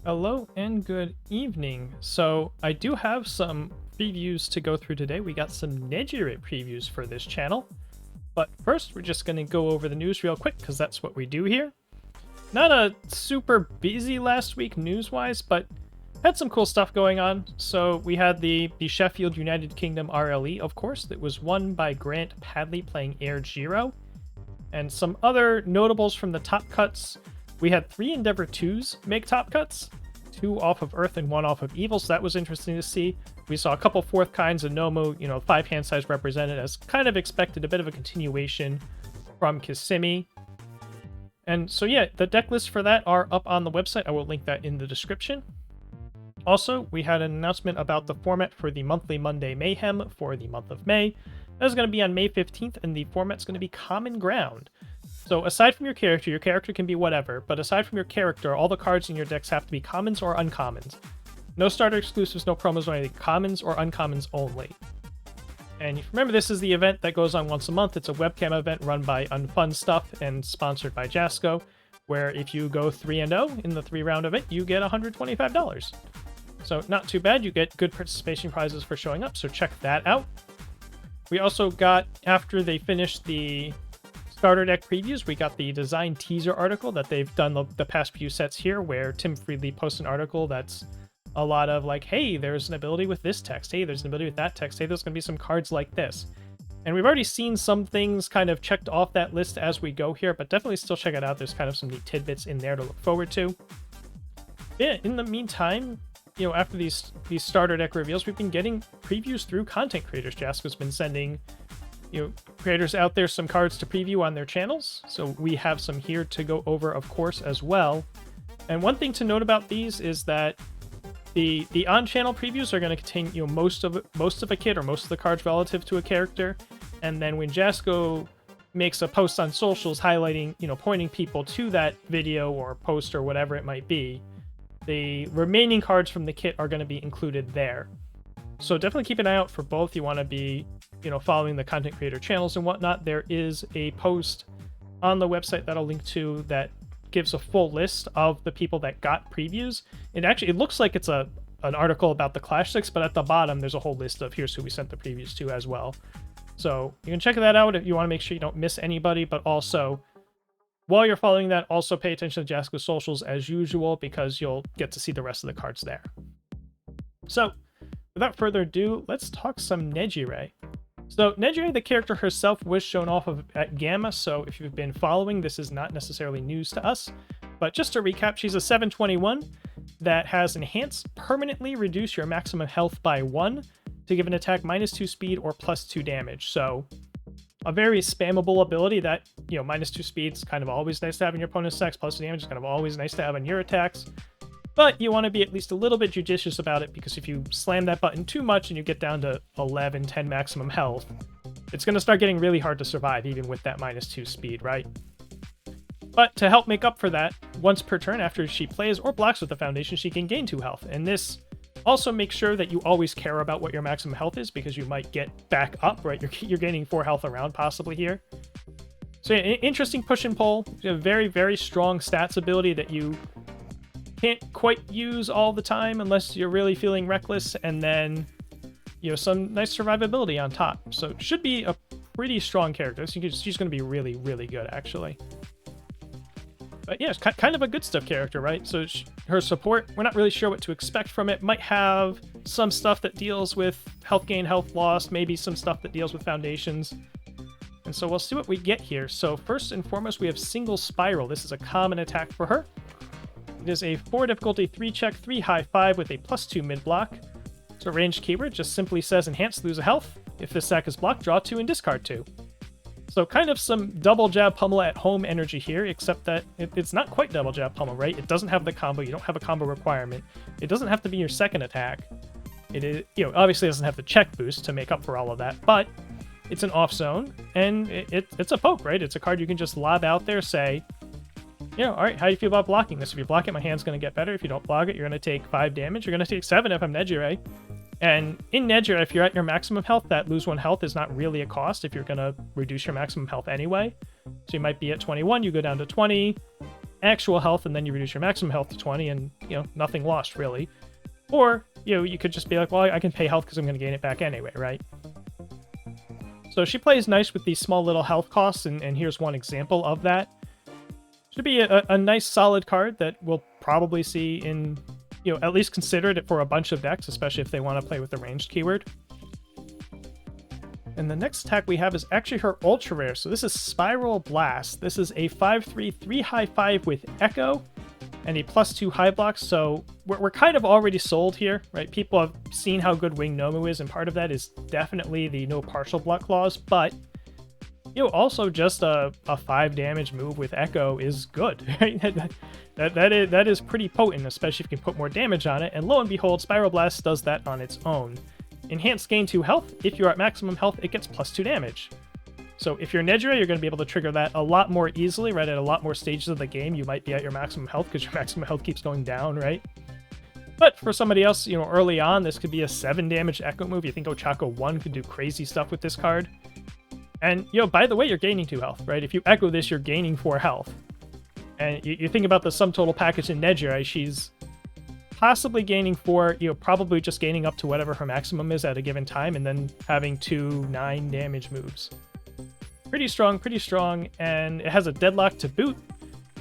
Hello and good evening. So I do have some previews to go through today. We got some Nejire previews for this channel. But first, we're just going to go over the news real quick because that's what we do here. Not a super busy last week news-wise, but had some cool stuff going on. So we had the Sheffield United Kingdom RLE, of course, that was won by Grant Padley playing Air Giro. And some other notables from the top cuts. We had 3 Endeavor 2s make top cuts, 2 off of Earth and 1 off of Evil, so that was interesting to see. We saw a couple 4th kinds of Nomu, 5 hand size represented as kind of expected, a bit of a continuation from Kissimmee. And so yeah, the deck lists for that are up on the website. I will link that in the description. Also, we had an announcement about the format for the monthly Monday Mayhem for the month of May. That is going to be on May 15th, and the format's going to be Common Ground. So aside from your character can be whatever, but aside from your character, all the cards in your decks have to be commons or uncommons. No starter exclusives, no promos or anything, commons or uncommons only. And remember, this is the event that goes on once a month. It's a webcam event run by Unfun Stuff and sponsored by Jasco, where if you go 3-0 in the 3-round event, you get $125. So not too bad, you get good participation prizes for showing up, so check that out. We also got, after they finished the starter deck previews, we got the design teaser article that they've done the past few sets here, where Tim Friedley posts an article that's a lot of like, hey, there's an ability with this text, hey, there's an ability with that text, hey, there's going to be some cards like this. And we've already seen some things kind of checked off that list as we go here, but definitely still check it out. There's kind of some neat tidbits in there to look forward to. Yeah, in the meantime, after these starter deck reveals, we've been getting previews through content creators. Jasco's been sending creators out there some cards to preview on their channels, so we have some here to go over, of course, as well. And one thing to note about these is that the on-channel previews are going to contain most of a kit or most of the cards relative to a character, and then when Jasco makes a post on socials highlighting, pointing people to that video or post or whatever it might be, the remaining cards from the kit are going to be included there. So definitely keep an eye out for both. You want to be following the content creator channels and whatnot. There is a post on the website that I'll link to that gives a full list of the people that got previews. It looks like it's an article about the Classics, but at the bottom there's a whole list of here's who we sent the previews to as well. So you can check that out if you want to make sure you don't miss anybody, but also while you're following that, also pay attention to Jasco's socials as usual, because you'll get to see the rest of the cards there. So without further ado, let's talk some Nejire. So Nejire, the character herself, was shown off at Gamma, so if you've been following, this is not necessarily news to us. But just to recap, she's a 721 that has Enhance, permanently reduce your maximum health by 1 to give an attack -2 speed or +2 damage. So a very spammable ability that, -2 speed's kind of always nice to have in your opponent's attacks, +2 damage is kind of always nice to have on your attacks. But you want to be at least a little bit judicious about it, because if you slam that button too much and you get down to 11, 10 maximum health, it's going to start getting really hard to survive, even with that -2 speed, right? But to help make up for that, once per turn after she plays or blocks with the Foundation, she can gain 2 health. And this also makes sure that you always care about what your maximum health is, because you might get back up, right? You're gaining 4 health around possibly here. So yeah, interesting push and pull. A very, very strong stats ability that you can't quite use all the time unless you're really feeling reckless, and then some nice survivability on top. So it should be a pretty strong character. So she's going to be really, really good, actually. But yeah, it's kind of a good stuff character, right? So her support, we're not really sure what to expect from it. Might have some stuff that deals with health gain, health loss, maybe some stuff that deals with foundations. And so we'll see what we get here. So first and foremost, we have Single Spiral. This is a common attack for her. It is a 4 difficulty, 3 check, 3 high 5 with a +2 mid block. So ranged keyword just simply says Enhance, lose a health. If this sack is blocked, draw 2 and discard 2. So kind of some double jab pummel at home energy here, except that it's not quite double jab pummel, right? It doesn't have the combo. You don't have a combo requirement. It doesn't have to be your second attack. It is, obviously doesn't have the check boost to make up for all of that, but it's an off zone, and it's a poke, right? It's a card you can just lob out there, say, all right, how do you feel about blocking this? If you block it, my hand's going to get better. If you don't block it, you're going to take 5 damage. You're going to take 7 if I'm Nejire. And in Nejire, if you're at your maximum health, that lose 1 health is not really a cost if you're going to reduce your maximum health anyway. So you might be at 21, you go down to 20. actual health, and then you reduce your maximum health to 20, and, you know, nothing lost, really. Or, you know, you could just be like, well, I can pay health because I'm going to gain it back anyway, right? So she plays nice with these small little health costs, and here's one example of that. Should be a nice solid card that we'll probably see in, you know, at least considered it for a bunch of decks, especially if they want to play with the ranged keyword. And the next attack we have is actually her ultra rare. So this is Spiral Blast. This is a 5/3, 3 high 5 with Echo and a +2 high block. So we're kind of already sold here, right? People have seen how good Wing Nomu is, and part of that is definitely the no partial block clause. But, you know, also just a 5 damage move with Echo is good, right? That is pretty potent, especially if you can put more damage on it. And lo and behold, Spiral Blast does that on its own. Enhanced gain 2 health. If you're at maximum health, it gets +2 damage. So if you're Nejire, you're going to be able to trigger that a lot more easily, right? At a lot more stages of the game, you might be at your maximum health because your maximum health keeps going down, right? But for somebody else, you know, early on, this could be a 7 damage Echo move. You think Ochako 1 could do crazy stuff with this card. And, you know, by the way, you're gaining 2 health, right? If you Echo this, you're gaining 4 health. And you think about the sum total package in Nejire, she's possibly gaining 4, you know, probably just gaining up to whatever her maximum is at a given time, and then having 2 9 damage moves. Pretty strong, and it has a deadlock to boot,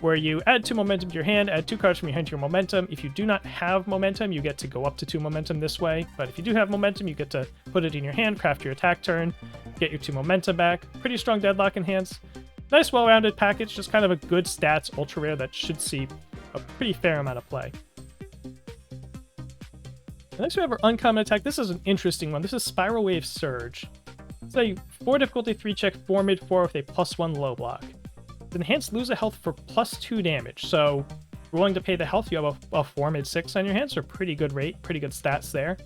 where you add 2 momentum to your hand, add 2 cards from your hand to your momentum. If you do not have momentum, you get to go up to 2 momentum this way, but if you do have momentum, you get to put it in your hand, craft your attack turn, get your 2 momentum back. Pretty strong deadlock enhance. Nice well-rounded package, just kind of a good stats ultra rare that should see a pretty fair amount of play. Next we have our uncommon attack. This is an interesting one. This is Spiral Wave Surge. It's a 4 difficulty 3 check 4 mid 4 with a +1 low block. It's enhanced lose a health for +2 damage. So if you're willing to pay the health, you have a 4 mid 6 on your hands, so pretty good rate, pretty good stats there.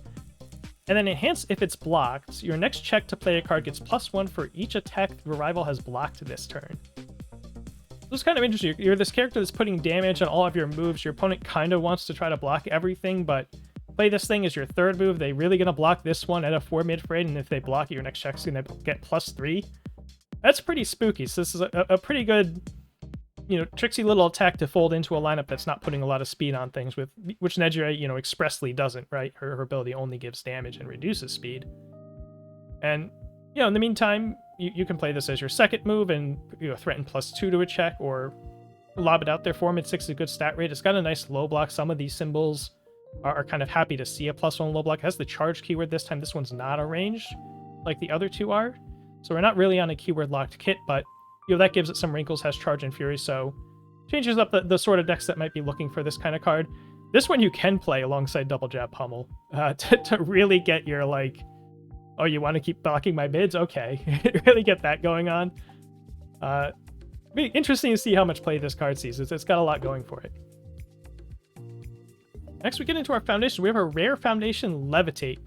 And then enhance if it's blocked. Your next check to play a card gets +1 for each attack your rival has blocked this turn. This is kind of interesting. You're this character that's putting damage on all of your moves. Your opponent kind of wants to try to block everything, but play this thing as your 3rd move. They're really going to block this one at a 4 mid for 8, and if they block it, your next check's going to get +3. That's pretty spooky. So this is a pretty good, you know, tricksy little attack to fold into a lineup that's not putting a lot of speed on things, with which Nejire, you know, expressly doesn't, right? Her ability only gives damage and reduces speed. And, you know, in the meantime, you can play this as your 2nd move and, you know, threaten +2 to a check, or lob it out there. 4 mid 6 is a good stat rate. It's got a nice low block. Some of these symbols are kind of happy to see a +1 low block. It has the charge keyword this time. This one's not a ranged like the other 2 are. So we're not really on a keyword locked kit, but, you know, that gives it some wrinkles, has charge and fury, so changes up the sort of decks that might be looking for this kind of card. This one you can play alongside Double Jab Pummel to really get your, like, oh, you want to keep blocking my mids? Okay. Really get that going on. Be interesting to see how much play this card sees. It's got a lot going for it. Next, we get into our foundation. We have a rare foundation, Levitate.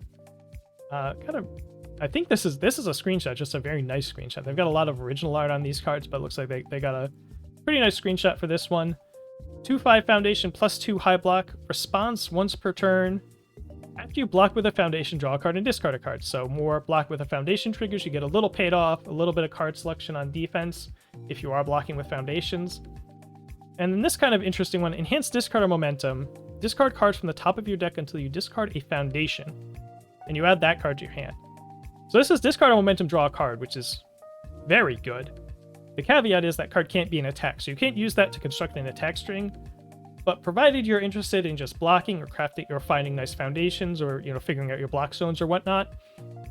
I think this is a screenshot, just a very nice screenshot. They've got a lot of original art on these cards, but it looks like they got a pretty nice screenshot for this one. 2/5 foundation +2 high block. Response once per turn. After you block with a foundation, draw a card and discard a card. So more block with a foundation triggers, you get a little paid off, a little bit of card selection on defense if you are blocking with foundations. And then this kind of interesting one, enhanced discard or momentum. Discard cards from the top of your deck until you discard a foundation, and you add that card to your hand. So this is discard or momentum, draw a card, which is very good. The caveat is that card can't be an attack, so you can't use that to construct an attack string. But provided you're interested in just blocking or crafting or finding nice foundations, or, you know, figuring out your block zones or whatnot,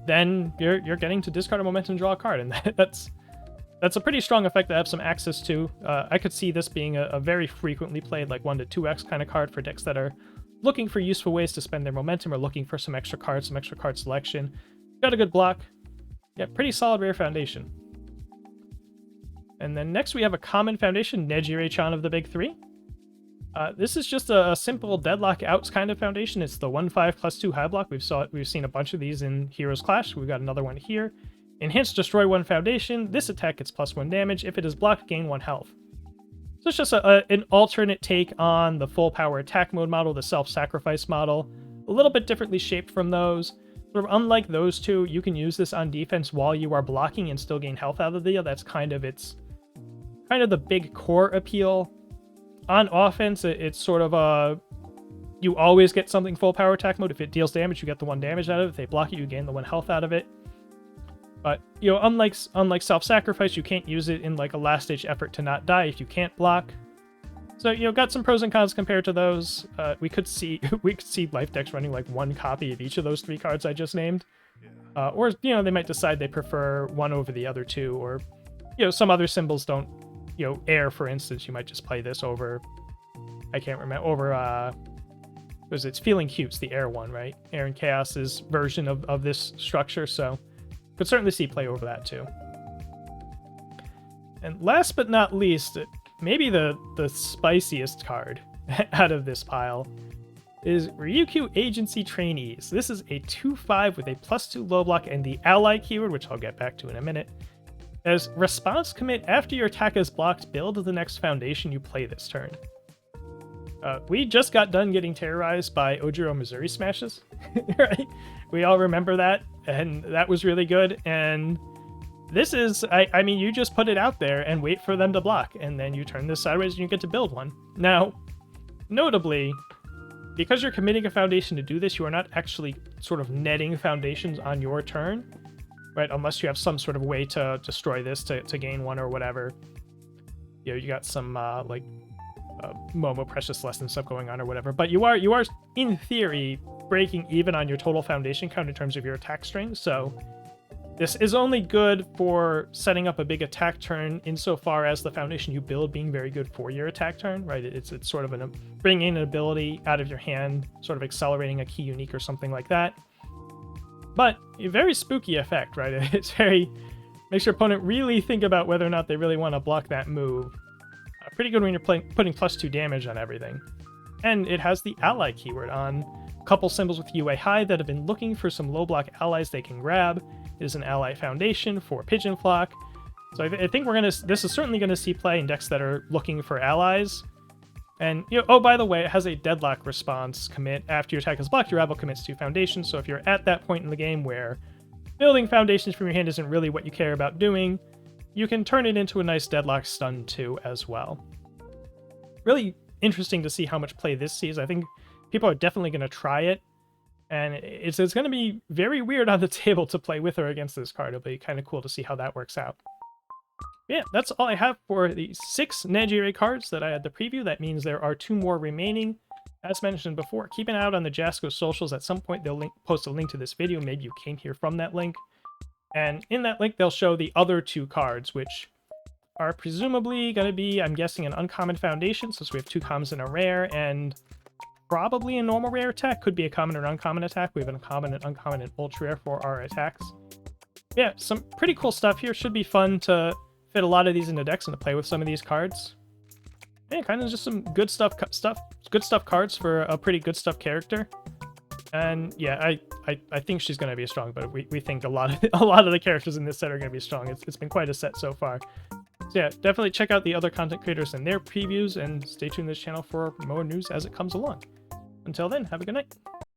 then you're getting to discard a momentum, draw a card, and that's a pretty strong effect to have some access to. I could see this being a very frequently played, like 1 to 2x kind of card for decks that are looking for useful ways to spend their momentum or looking for some extra cards, some extra card selection. Got a good block. Yeah, pretty solid rare foundation. And then next we have a common foundation, Nejire-chan of the big 3. This is just a simple deadlock outs kind of foundation. It's the 1/5 +2 high block. We've seen a bunch of these in Heroes Clash. We've got another one here. Enhance destroy 1 foundation. This attack gets +1 damage. If it is blocked, gain 1 health. So it's just an alternate take on the full power attack mode model, the self-sacrifice model. A little bit differently shaped from those. Sort of unlike those two, you can use this on defense while you are blocking and still gain health out of the deal. That's kind of the big core appeal. on offense, it's sort of a... You always get something full power attack mode. If it deals damage, you get the 1 damage out of it. If they block it, you gain the 1 health out of it. But, you know, unlike self-sacrifice, you can't use it in like a last-ditch effort to not die if you can't block. So, you know, got some pros and cons compared to those. We could see life decks running like 1 copy of each of those 3 cards I just named. Or, you know, they might decide they prefer one over the other 2, or, you know, some other symbols don't, you know, air, for instance. You might just play this over, I can't remember, over, because it's Feeling Cute's the air one, right? Air and Chaos's version of this structure, so could certainly see play over that too. And last but not least, maybe the spiciest card out of this pile is Ryukyu Agency Trainees. This is a 2/5 with a +2 low block and the ally keyword, which I'll get back to in a minute. As response commit, after your attack is blocked, build the next foundation you play this turn. We just got done getting terrorized by Ojiro Missouri smashes, right? We all remember that, and that was really good. And this is, I mean, you just put it out there and wait for them to block, and then you turn this sideways and you get to build one. Now, notably, because you're committing a foundation to do this, you are not actually sort of netting foundations on your turn, right? Unless you have some sort of way to destroy this to gain one or whatever. You know, you got some, like, Momo Precious Lesson stuff going on or whatever, but you are in theory breaking even on your total foundation count in terms of your attack string. So this is only good for setting up a big attack turn insofar as the foundation you build being very good for your attack turn, right? It's sort of bringing an ability out of your hand, sort of accelerating a key unique or something like that. But a very spooky effect, right? It's very, makes your opponent really think about whether or not they really want to block that move. Pretty good when you're putting +2 damage on everything. And it has the ally keyword on a couple symbols with UA high that have been looking for some low block allies they can grab. It is an ally foundation for Pigeon Flock. So I think this is certainly gonna see play in decks that are looking for allies. And, you know, oh, by the way, it has a deadlock response commit. After your attack is blocked, your rival commits to foundations. So if you're at that point in the game where building foundations from your hand isn't really what you care about doing, you can turn it into a nice deadlock stun too as well. Really interesting to see how much play this sees. I think people are definitely going to try it, and it's going to be very weird on the table to play with or against this card. It'll be kind of cool to see how that works out. Yeah, that's all I have for the 6 Nejire cards that I had to preview. That means there are 2 more remaining. As mentioned before, keep an eye out on the Jasco socials. At some point, they'll post a link to this video. Maybe you came here from that link. And in that link, they'll show the other 2 cards, which are presumably going to be, I'm guessing, an uncommon foundation, since we have 2 commons and a rare, and probably a normal rare attack. Could be a common or uncommon attack. We have an uncommon and uncommon and ultra rare for our attacks. Yeah, some pretty cool stuff here. Should be fun to fit a lot of these into decks and to play with some of these cards. Yeah, kind of just some good stuff cards for a pretty good stuff character. And yeah, I think she's going to be strong, but we think a lot of the characters in this set are going to be strong. It's been quite a set so far. So yeah, definitely check out the other content creators and their previews, and stay tuned to this channel for more news as it comes along. Until then, have a good night.